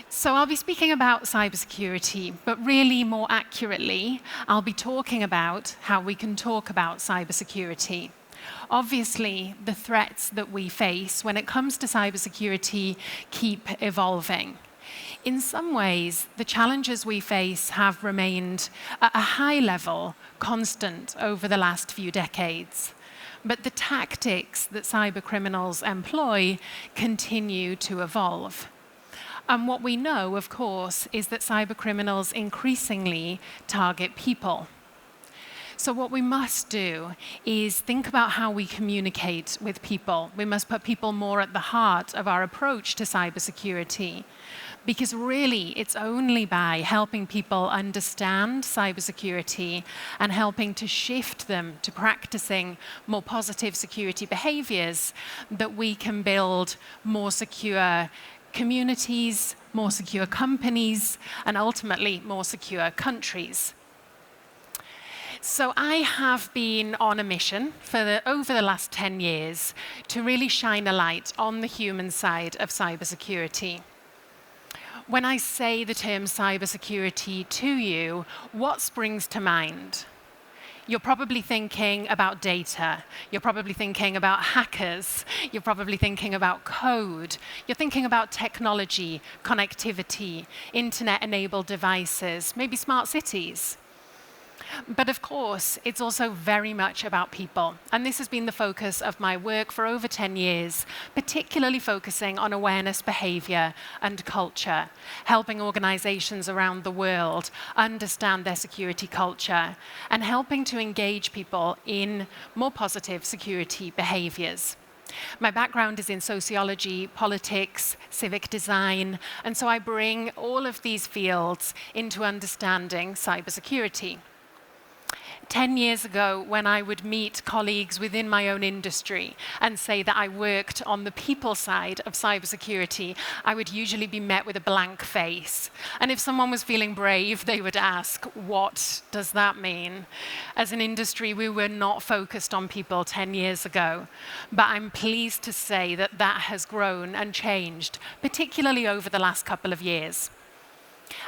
So I'll be speaking about cybersecurity, but really more accurately, I'll be talking about how we can talk about cybersecurity. Obviously, the threats that we face when it comes to cybersecurity keep evolving. In some ways, the challenges we face have remained at a high level constant over the last few decades. But the tactics that cybercriminals employ continue to evolve. And what we know, of course, is that cybercriminals increasingly target people. So what we must do is think about how we communicate with people. We must put people more at the heart of our approach to cybersecurity. Because really, it's only by helping people understand cybersecurity and helping to shift them to practicing more positive security behaviors that we can build more secure communities, more secure companies, and ultimately more secure countries. So I have been on a mission for over the last 10 years to really shine a light on the human side of cybersecurity. When I say the term cybersecurity to you, what springs to mind? You're probably thinking about data. You're probably thinking about hackers. You're probably thinking about code. You're thinking about technology, connectivity, internet-enabled devices, maybe smart cities. But of course, it's also very much about people. And this has been the focus of my work for over 10 years, particularly focusing on awareness behavior and culture, helping organizations around the world understand their security culture, and helping to engage people in more positive security behaviors. My background is in sociology, politics, civic design, and so I bring all of these fields into understanding cybersecurity. 10 years ago, when I would meet colleagues within my own industry and say that I worked on the people side of cybersecurity, I would usually be met with a blank face. And if someone was feeling brave, they would ask, what does that mean? As an industry, we were not focused on people 10 years ago. But I'm pleased to say that that has grown and changed, particularly over the last couple of years.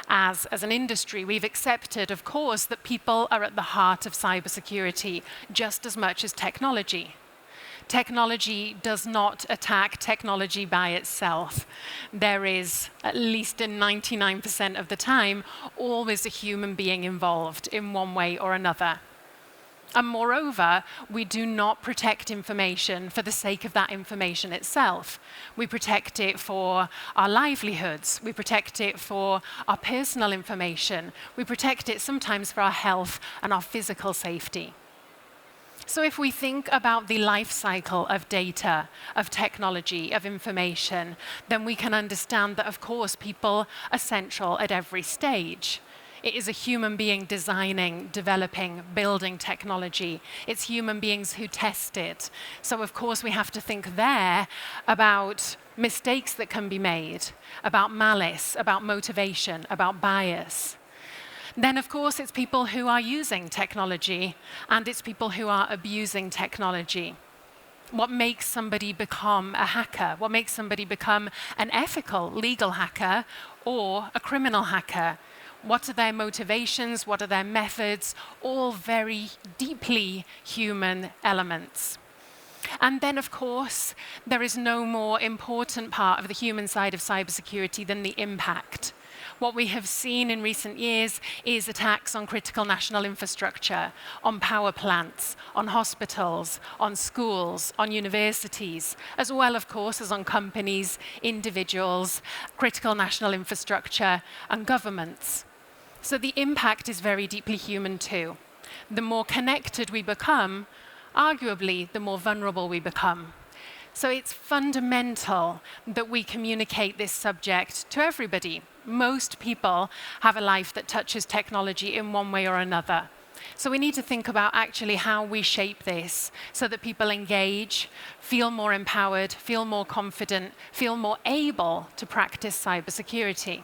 As an industry, we've accepted, of course, that people are at the heart of cybersecurity just as much as technology. Technology does not attack technology by itself. There is, at least in 99% of the time, always a human being involved in one way or another. And moreover, we do not protect information for the sake of that information itself. We protect it for our livelihoods. We protect it for our personal information. We protect it sometimes for our health and our physical safety. So if we think about the life cycle of data, of technology, of information, then we can understand that, of course, people are central at every stage. It is a human being designing, developing, building technology. It's human beings who test it. So of course we have to think there about mistakes that can be made, about malice, about motivation, about bias. Then of course it's people who are using technology, and it's people who are abusing technology. What makes somebody become a hacker? What makes somebody become an ethical, legal hacker or a criminal hacker? What are their motivations? What are their methods? All very deeply human elements. And then, of course, there is no more important part of the human side of cybersecurity than the impact. What we have seen in recent years is attacks on critical national infrastructure, on power plants, on hospitals, on schools, on universities, as well, of course, as on companies, individuals, critical national infrastructure, and governments. So the impact is very deeply human too. The more connected we become, arguably, the more vulnerable we become. So it's fundamental that we communicate this subject to everybody. Most people have a life that touches technology in one way or another. So we need to think about actually how we shape this so that people engage, feel more empowered, feel more confident, feel more able to practice cybersecurity.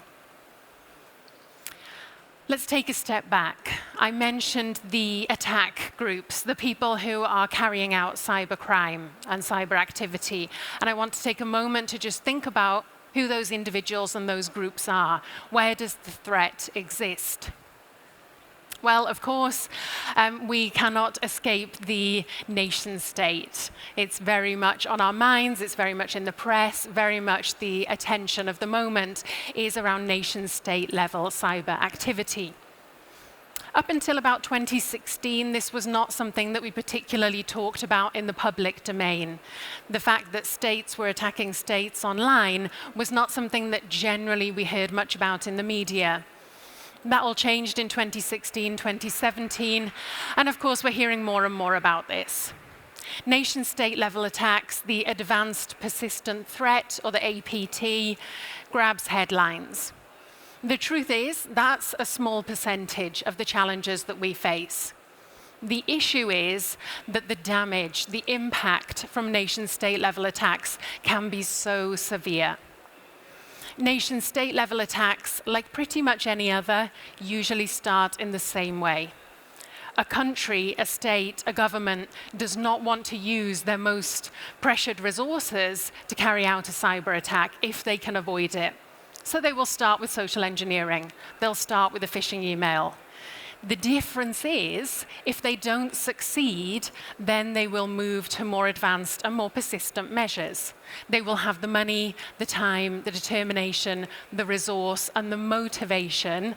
Let's take a step back. I mentioned the attack groups, the people who are carrying out cybercrime and cyber activity. And I want to take a moment to just think about who those individuals and those groups are. Where does the threat exist? Well, of course, we cannot escape the nation state. It's very much on our minds, it's very much in the press, very much the attention of the moment is around nation state level cyber activity. Up until about 2016, this was not something that we particularly talked about in the public domain. The fact that states were attacking states online was not something that generally we heard much about in the media. That all changed in 2016, 2017, and of course we're hearing more and more about this. Nation-state level attacks, the Advanced Persistent Threat, or the APT, grabs headlines. The truth is, that's a small percentage of the challenges that we face. The issue is that the damage, the impact from nation-state level attacks can be so severe. Nation-state level attacks, like pretty much any other, usually start in the same way. A country, a state, a government does not want to use their most pressured resources to carry out a cyber attack if they can avoid it. So they will start with social engineering. They'll start with a phishing email. The difference is, if they don't succeed, then they will move to more advanced and more persistent measures. They will have the money, the time, the determination, the resource, and the motivation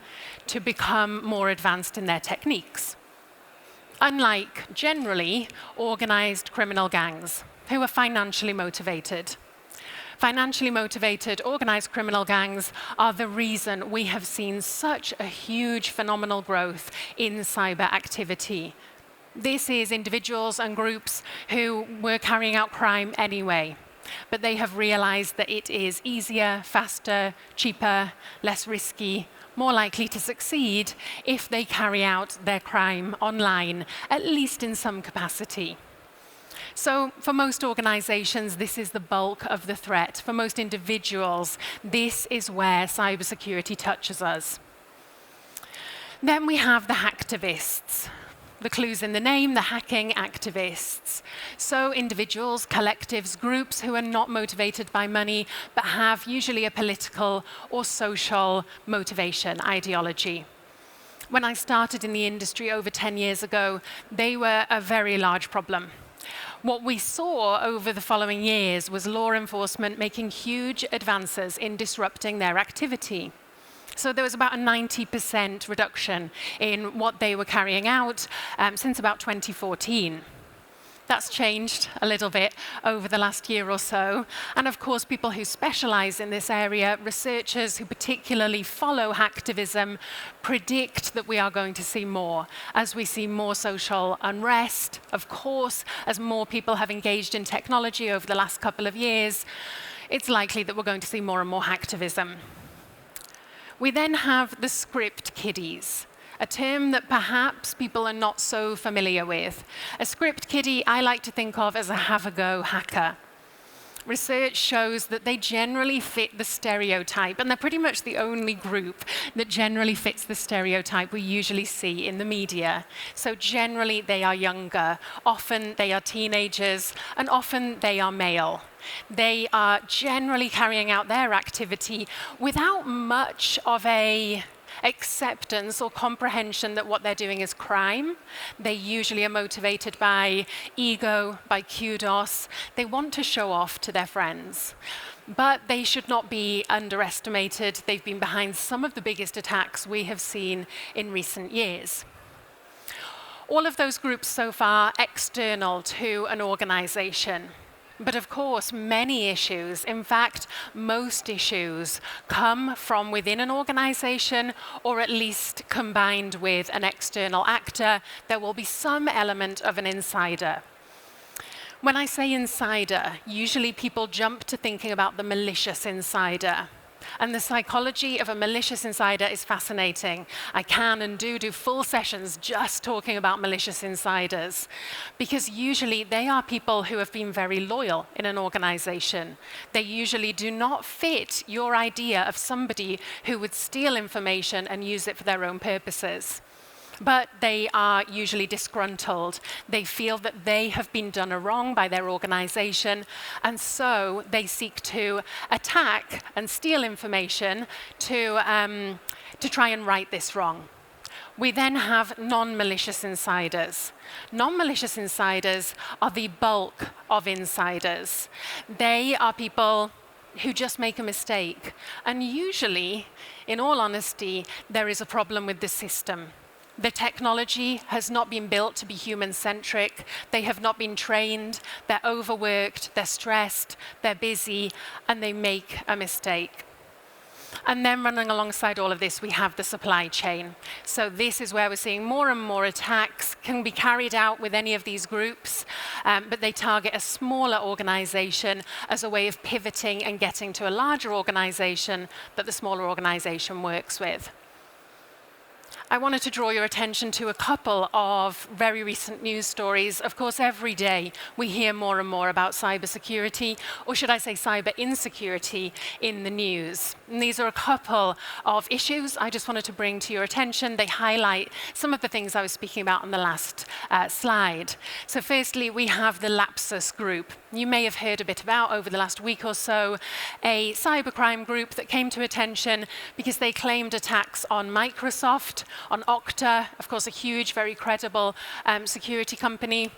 to become more advanced in their techniques. Unlike, generally, organized criminal gangs, who are financially motivated. Financially motivated, organized criminal gangs are the reason we have seen such a huge phenomenal growth in cyber activity. This is individuals and groups who were carrying out crime anyway, but they have realized that it is easier, faster, cheaper, less risky, more likely to succeed if they carry out their crime online, at least in some capacity. So for most organizations, this is the bulk of the threat. For most individuals, this is where cybersecurity touches us. Then we have the hacktivists. The clue's in the name, the hacking activists. So individuals, collectives, groups who are not motivated by money, but have usually a political or social motivation, ideology. When I started in the industry over 10 years ago, they were a very large problem. What we saw over the following years was law enforcement making huge advances in disrupting their activity. So there was about a 90% reduction in what they were carrying out since about 2014. That's changed a little bit over the last year or so. And of course, people who specialize in this area, researchers who particularly follow hacktivism, predict that we are going to see more. As we see more social unrest, of course, as more people have engaged in technology over the last couple of years, it's likely that we're going to see more and more hacktivism. We then have the script kiddies, a term that perhaps people are not so familiar with. A script kiddie I like to think of as a have-a-go hacker. Research shows that they generally fit the stereotype, and they're pretty much the only group that generally fits the stereotype we usually see in the media. So generally they are younger, often they are teenagers, and often they are male. They are generally carrying out their activity without much of a acceptance or comprehension that what they're doing is crime. They usually are motivated by ego, by kudos. They want to show off to their friends. But they should not be underestimated. They've been behind some of the biggest attacks we have seen in recent years. All of those groups so far external to an organization. But of course, many issues, in fact, most issues, come from within an organization or at least combined with an external actor. There will be some element of an insider. When I say insider, usually people jump to thinking about the malicious insider. And the psychology of a malicious insider is fascinating. I can and do full sessions just talking about malicious insiders, because usually they are people who have been very loyal in an organization. They usually do not fit your idea of somebody who would steal information and use it for their own purposes. But they are usually disgruntled. They feel that they have been done a wrong by their organization, and so they seek to attack and steal information to try and right this wrong. We then have non-malicious insiders. Non-malicious insiders are the bulk of insiders. They are people who just make a mistake. And usually, in all honesty, there is a problem with the system. The technology has not been built to be human-centric. They have not been trained. They're overworked, they're stressed, they're busy, and they make a mistake. And then running alongside all of this, we have the supply chain. So this is where we're seeing more and more attacks can be carried out with any of these groups, but they target a smaller organization as a way of pivoting and getting to a larger organization that the smaller organization works with. I wanted to draw your attention to a couple of very recent news stories. Of course, every day we hear more and more about cybersecurity, or should I say cyber insecurity, in the news. And these are a couple of issues I just wanted to bring to your attention. They highlight some of the things I was speaking about on the last slide. So firstly, we have the Lapsus group. You may have heard a bit about over the last week or so, a cybercrime group that came to attention because they claimed attacks on Microsoft, on Okta, of course a huge, very credible security company,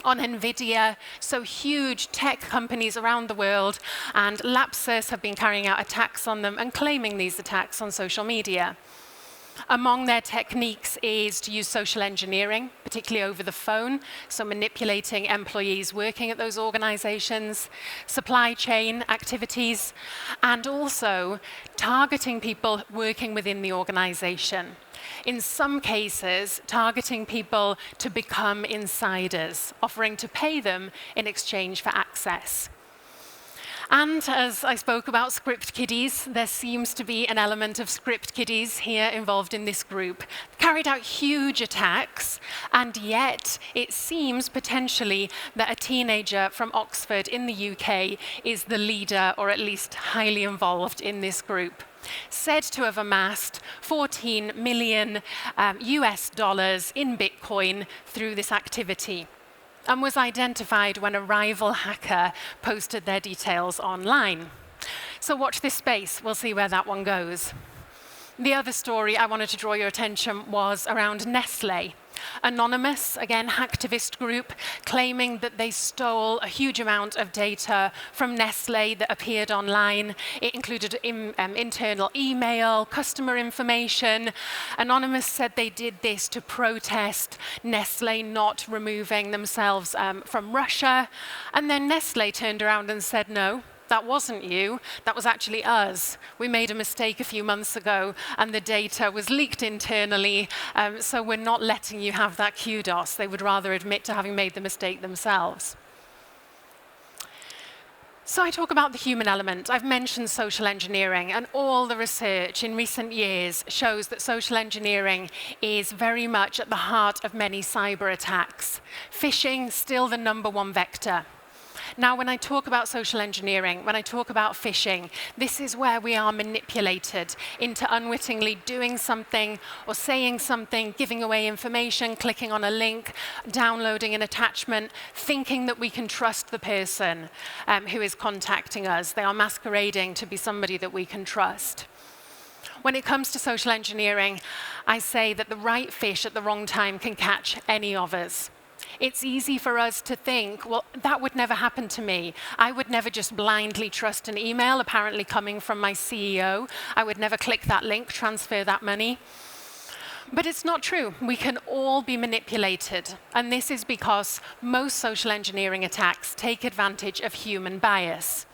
on NVIDIA, so huge tech companies around the world, and Lapsus have been carrying out attacks on them and claiming these attacks on social media. Among their techniques is to use social engineering, particularly over the phone, so manipulating employees working at those organizations, supply chain activities, and also targeting people working within the organization. In some cases, targeting people to become insiders, offering to pay them in exchange for access. And as I spoke about script kiddies, there seems to be an element of script kiddies here involved in this group. Carried out huge attacks, and yet it seems potentially that a teenager from Oxford in the UK is the leader, or at least highly involved in this group. Said to have amassed 14 million US dollars in Bitcoin through this activity, and was identified when a rival hacker posted their details online. So watch this space, we'll see where that one goes. The other story I wanted to draw your attention was around Nestlé. Anonymous, again, hacktivist group, claiming that they stole a huge amount of data from Nestlé that appeared online. It included internal email, customer information. Anonymous said they did this to protest Nestlé not removing themselves from Russia. And then Nestlé turned around and said, no, that wasn't you, that was actually us. We made a mistake a few months ago and the data was leaked internally, so we're not letting you have that kudos. They would rather admit to having made the mistake themselves. So I talk about the human element. I've mentioned social engineering, and all the research in recent years shows that social engineering is very much at the heart of many cyber attacks. Phishing, still the #1 vector. Now, when I talk about social engineering, when I talk about phishing, this is where we are manipulated into unwittingly doing something or saying something, giving away information, clicking on a link, downloading an attachment, thinking that we can trust the person who is contacting us. They are masquerading to be somebody that we can trust. When it comes to social engineering, I say that the right fish at the wrong time can catch any of us. It's easy for us to think, well, that would never happen to me. I would never just blindly trust an email apparently coming from my CEO. I would never click that link, transfer that money. But it's not true. We can all be manipulated. And this is because most social engineering attacks take advantage of human bias.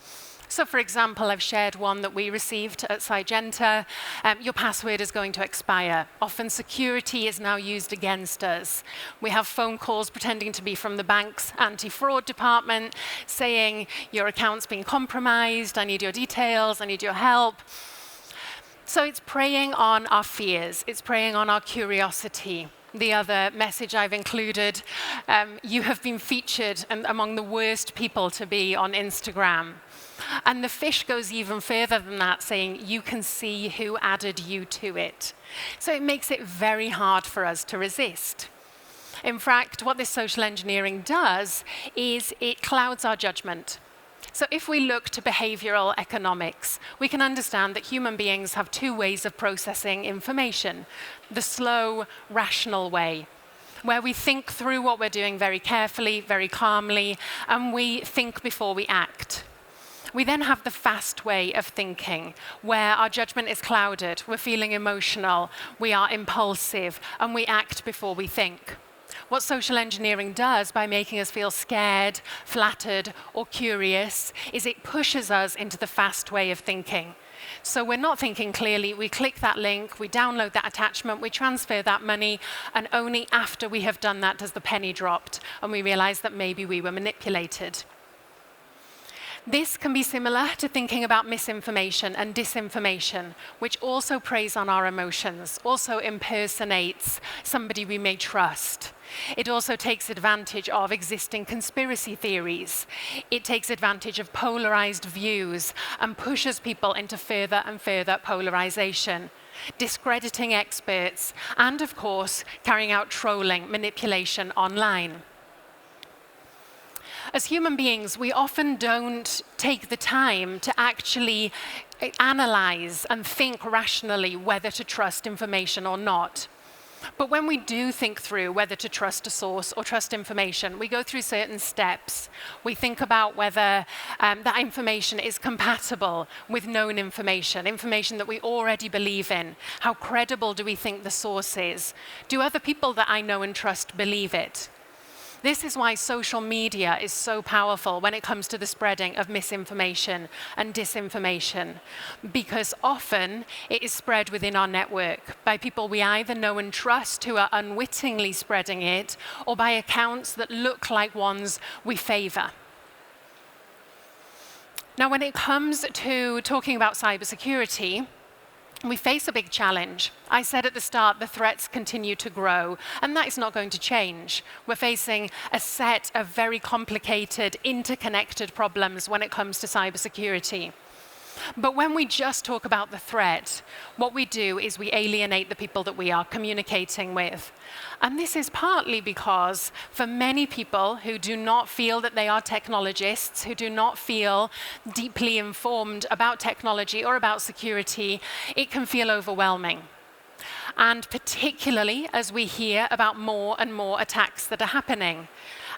So for example, I've shared one that we received at Cygenta. Your password is going to expire. Often security is now used against us. We have phone calls pretending to be from the bank's anti-fraud department saying your account's been compromised, I need your details, I need your help. So it's preying on our fears, it's preying on our curiosity. The other message I've included, you have been featured among the worst people to be on Instagram. And the fish goes even further than that, saying you can see who added you to it. So it makes it very hard for us to resist. In fact, what this social engineering does is it clouds our judgment. So if we look to behavioral economics, we can understand that human beings have two ways of processing information. The slow, rational way, where we think through what we're doing very carefully, very calmly, and we think before we act. We then have the fast way of thinking, where our judgment is clouded, we're feeling emotional, we are impulsive, and we act before we think. What social engineering does by making us feel scared, flattered, or curious is it pushes us into the fast way of thinking. So we're not thinking clearly, we click that link, we download that attachment, we transfer that money, and only after we have done that does the penny drop, and we realize that maybe we were manipulated. This can be similar to thinking about misinformation and disinformation, which also preys on our emotions, also impersonates somebody we may trust. It also takes advantage of existing conspiracy theories. It takes advantage of polarized views and pushes people into further and further polarization, discrediting experts, and of course, carrying out trolling, manipulation online. As human beings, we often don't take the time to actually analyze and think rationally whether to trust information or not. But when we do think through whether to trust a source or trust information, we go through certain steps. We think about whether that information is compatible with known information, information that we already believe in. How credible do we think the source is? Do other people that I know and trust believe it? This is why social media is so powerful when it comes to the spreading of misinformation and disinformation, because often it is spread within our network by people we either know and trust who are unwittingly spreading it, or by accounts that look like ones we favor. Now, when it comes to talking about cybersecurity, we face a big challenge. I said at the start, the threats continue to grow, and that is not going to change. We're facing a set of very complicated, interconnected problems when it comes to cybersecurity. But when we just talk about the threat, what we do is we alienate the people that we are communicating with. And this is partly because for many people who do not feel that they are technologists, who do not feel deeply informed about technology or about security, it can feel overwhelming. And particularly as we hear about more and more attacks that are happening.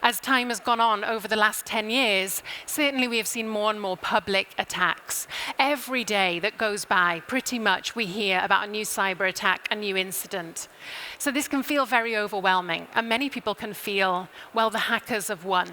As time has gone on over the last 10 years, certainly we have seen more and more public attacks. Every day that goes by, pretty much, we hear about a new cyber attack, a new incident. So this can feel very overwhelming, and many people can feel, well, the hackers have won.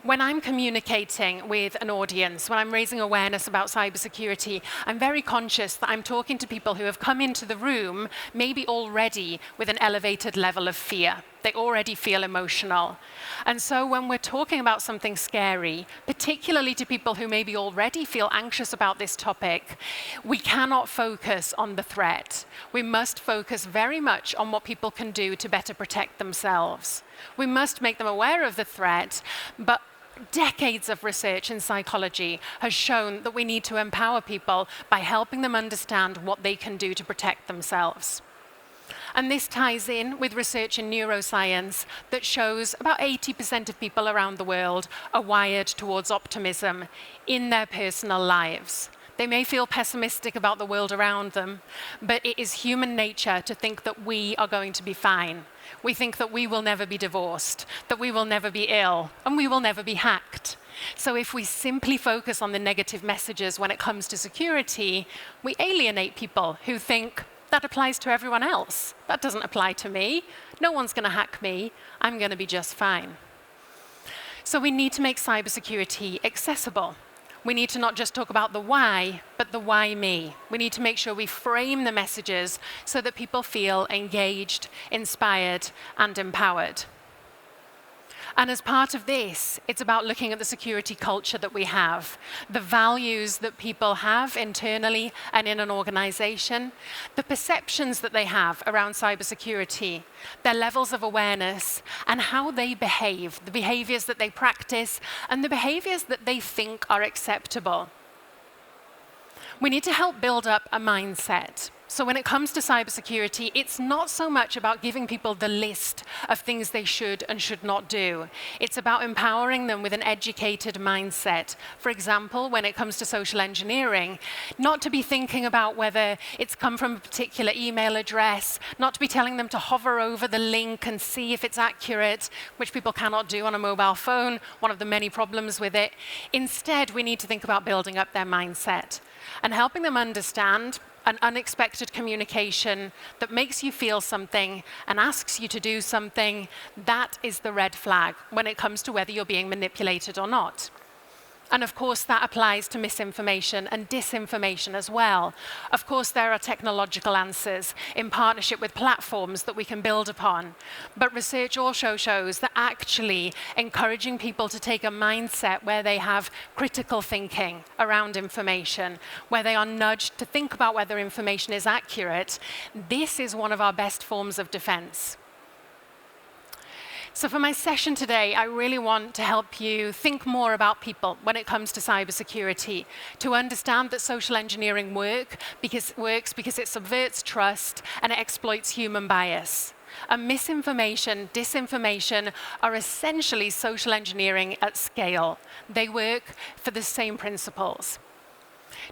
When I'm communicating with an audience, when I'm raising awareness about cybersecurity, I'm very conscious that I'm talking to people who have come into the room maybe already with an elevated level of fear. They already feel emotional. And so when we're talking about something scary, particularly to people who maybe already feel anxious about this topic, we cannot focus on the threat. We must focus very much on what people can do to better protect themselves. We must make them aware of the threat, but decades of research in psychology has shown that we need to empower people by helping them understand what they can do to protect themselves. And this ties in with research in neuroscience that shows about 80% of people around the world are wired towards optimism in their personal lives. They may feel pessimistic about the world around them, but it is human nature to think that we are going to be fine. We think that we will never be divorced, that we will never be ill, and we will never be hacked. So if we simply focus on the negative messages when it comes to security, we alienate people who think, that applies to everyone else. That doesn't apply to me. No one's going to hack me. I'm going to be just fine. So we need to make cybersecurity accessible. We need to not just talk about the why, but the why me. We need to make sure we frame the messages so that people feel engaged, inspired, and empowered. And as part of this, it's about looking at the security culture that we have, the values that people have internally and in an organization, the perceptions that they have around cybersecurity, their levels of awareness, and how they behave, the behaviors that they practice, and the behaviors that they think are acceptable. We need to help build up a mindset. So when it comes to cybersecurity, it's not so much about giving people the list of things they should and should not do. It's about empowering them with an educated mindset. For example, when it comes to social engineering, not to be thinking about whether it's come from a particular email address, not to be telling them to hover over the link and see if it's accurate, which people cannot do on a mobile phone, one of the many problems with it. Instead, we need to think about building up their mindset and helping them understand an unexpected communication that makes you feel something and asks you to do something. That is the red flag when it comes to whether you're being manipulated or not. And of course, that applies to misinformation and disinformation as well. Of course, there are technological answers in partnership with platforms that we can build upon. But research also shows that actually encouraging people to take a mindset where they have critical thinking around information, where they are nudged to think about whether information is accurate, this is one of our best forms of defense. So for my session today, I really want to help you think more about people when it comes to cybersecurity, to understand that social engineering works because it subverts trust and it exploits human bias. And misinformation, disinformation are essentially social engineering at scale. They work for the same principles.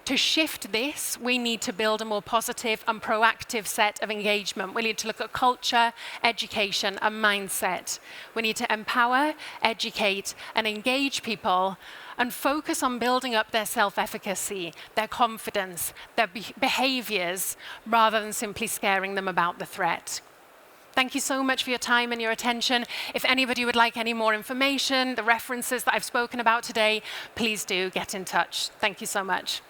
To shift this, we need to build a more positive and proactive set of engagement. We need to look at culture, education, and mindset. We need to empower, educate, and engage people and focus on building up their self-efficacy, their confidence, their behaviors, rather than simply scaring them about the threat. Thank you so much for your time and your attention. If anybody would like any more information, the references that I've spoken about today, please do get in touch. Thank you so much.